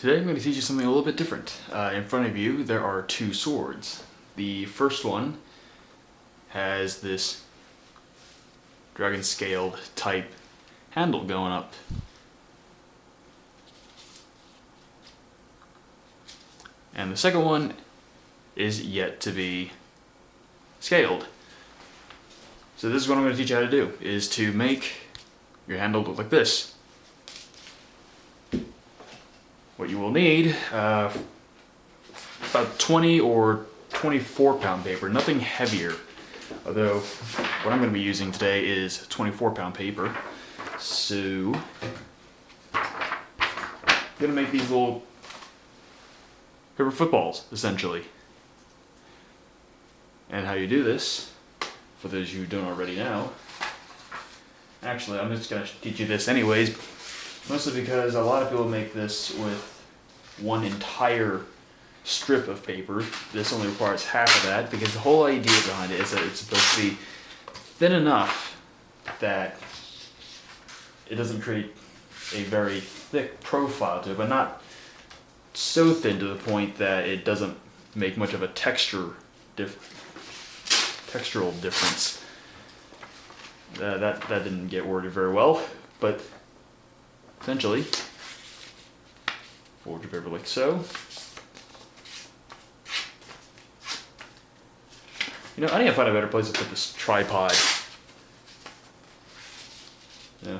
Today I'm going to teach you something a little bit different. In front of you there are two swords. The first one has this dragon scaled type handle going up. And the second one is yet to be scaled. So this is what I'm going to teach you how to do, is to make your handle look like this. What you will need, about 20 or 24 pound paper, nothing heavier. Although, what I'm going to be using today is 24 pound paper. So, I'm going to make these little paper footballs, essentially. And how you do this, for those who don't already know, actually I'm just going to teach you this anyways, mostly because a lot of people make this with one entire strip of paper. This only requires half of that because the whole idea behind it is that it's supposed to be thin enough that it doesn't create a very thick profile to it, but not so thin to the point that it doesn't make much of a textural difference. That didn't get worded very well, but essentially fold your paper like so. You know, I need to find a better place to put this tripod. Yeah.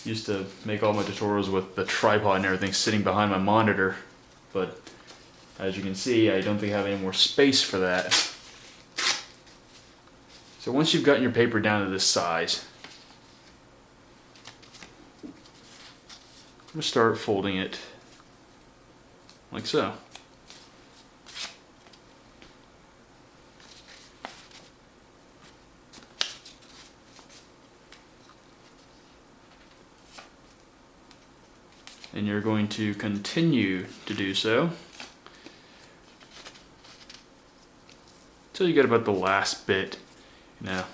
Used to make all my tutorials with the tripod and everything sitting behind my monitor, but as you can see, I don't think I have any more space for that. So once you've gotten your paper down to this size, I'm going to start folding it like so. And you're going to continue to do so until you get about the last bit. Now,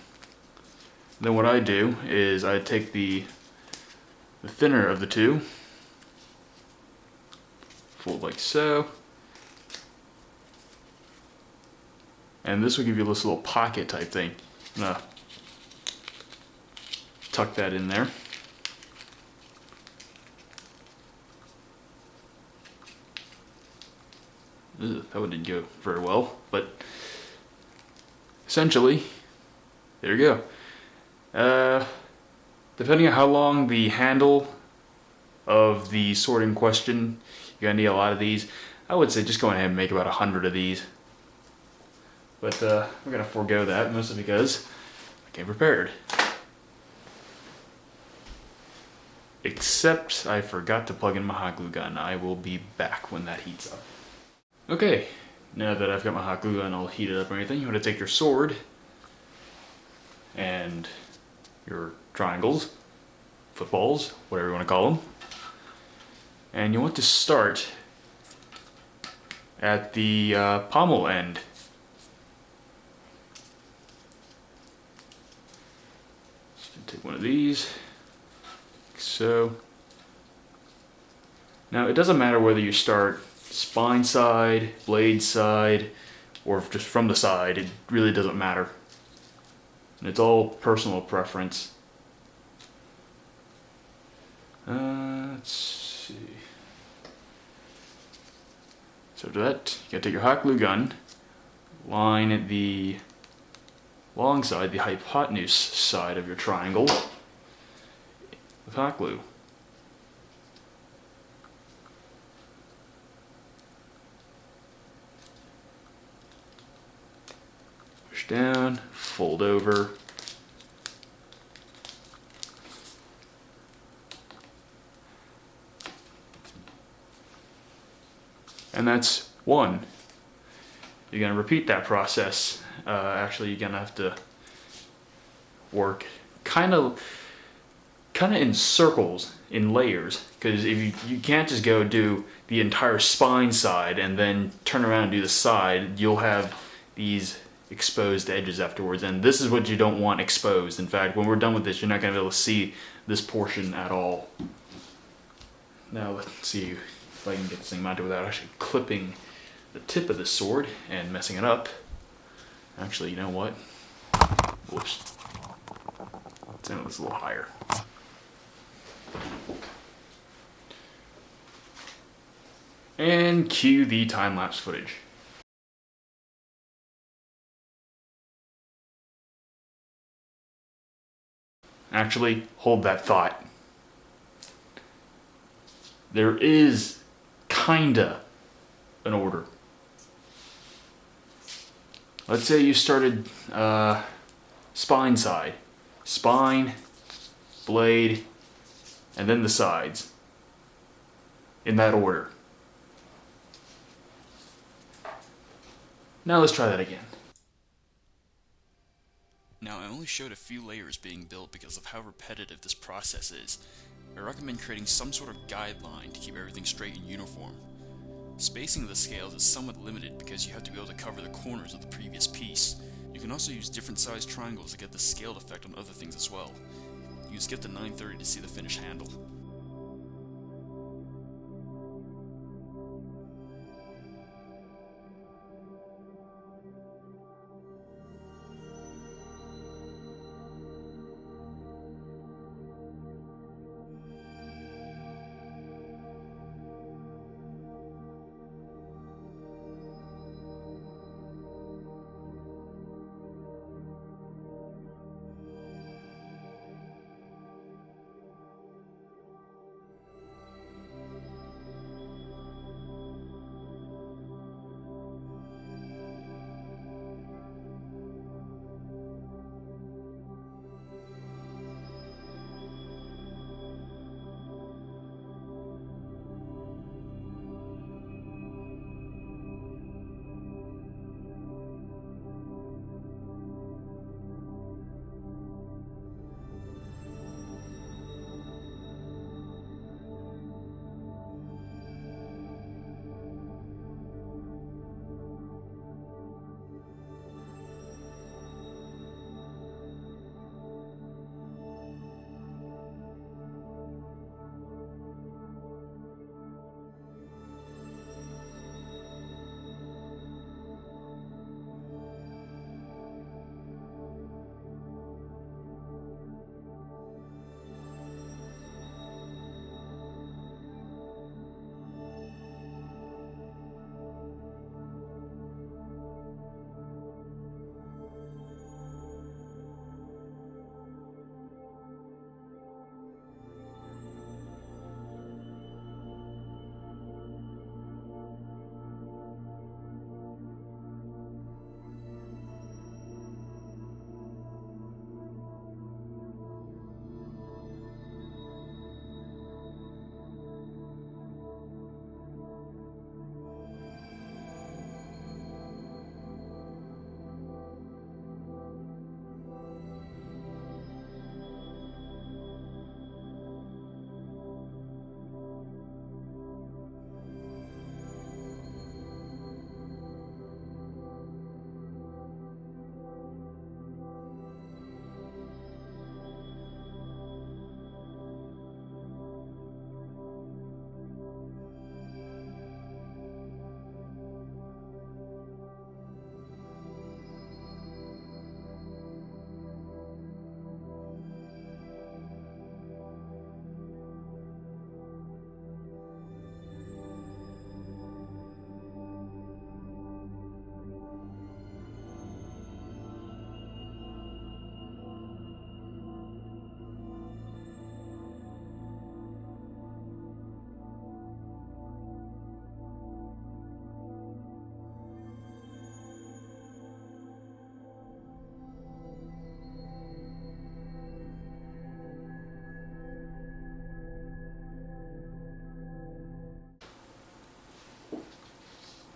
then what I do is I take the thinner of the two, fold like so, and this will give you this little pocket type thing. I'm gonna tuck that in there. Ugh, that one didn't go very well, but essentially, there you go. Depending on how long the handle of the sword in question, you're gonna need a lot of these. I would say just go ahead and make about 100 of these. But we're gonna forego that, mostly because I came prepared. Except I forgot to plug in my hot glue gun. I will be back when that heats up. Okay, now that I've got my hot glue gun all heated up and everything, you want to take your sword and your triangles, footballs, whatever you want to call them, and you want to start at the pommel end. Just gonna take one of these, like so. Now it doesn't matter whether you start spine side, blade side, or just from the side. It really doesn't matter. And it's all personal preference. Let's see. So to that, you gotta take your hot glue gun, line the long side, the hypotenuse side of your triangle with hot glue. Push down, fold over. And that's one. You're going to repeat that process. Actually, you're going to have to work kind of in circles, in layers, because if you can't just go do the entire spine side and then turn around and do the side, you'll have these exposed edges afterwards, and this is what you don't want exposed. In fact, when we're done with this, you're not going to be able to see this portion at all. Now let's see if if I can get this thing mounted without actually clipping the tip of the sword and messing it up. Actually, you know what? Whoops. Let's angle this a little higher. And cue the time-lapse footage. Actually, hold that thought. There is kinda an order. Let's say you started spine side. Spine, blade, and then the sides. In that order. Now let's try that again. Now, I only showed a few layers being built because of how repetitive this process is. I recommend creating some sort of guideline to keep everything straight and uniform. Spacing of the scales is somewhat limited because you have to be able to cover the corners of the previous piece. You can also use different sized triangles to get the scaled effect on other things as well. You can skip to 930 to see the finished handle.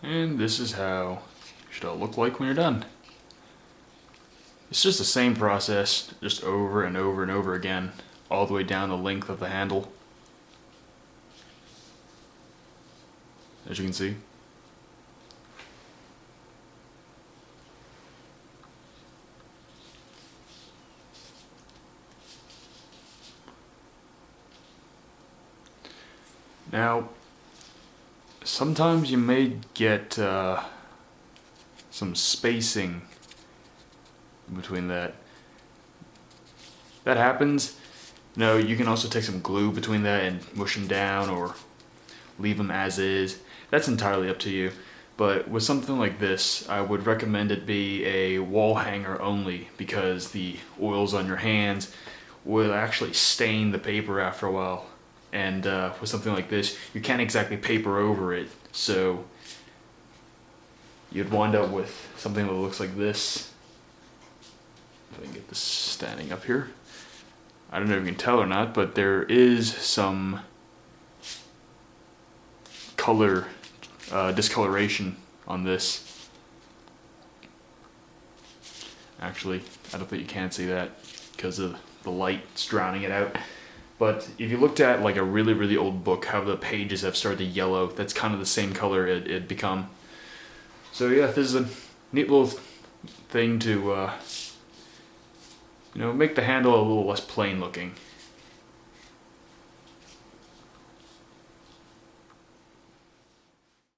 And this is how it should all look like when you're done. It's just the same process, just over and over and over again, all the way down the length of the handle. As you can see. Now, sometimes you may get some spacing between that. That happens. No, you can also take some glue between that and mush them down or leave them as is. That's entirely up to you. But with something like this, I would recommend it be a wall hanger only, because the oils on your hands will actually stain the paper after a while. And with something like this, you can't exactly paper over it, so you'd wind up with something that looks like this. If I can get this standing up here. I don't know if you can tell or not, but there is some color discoloration on this. Actually, I don't think you can see that because of the light's drowning it out. But if you looked at like a really, really old book, how the pages have started to yellow, that's kind of the same color it'd become. So yeah, this is a neat little thing to, make the handle a little less plain looking.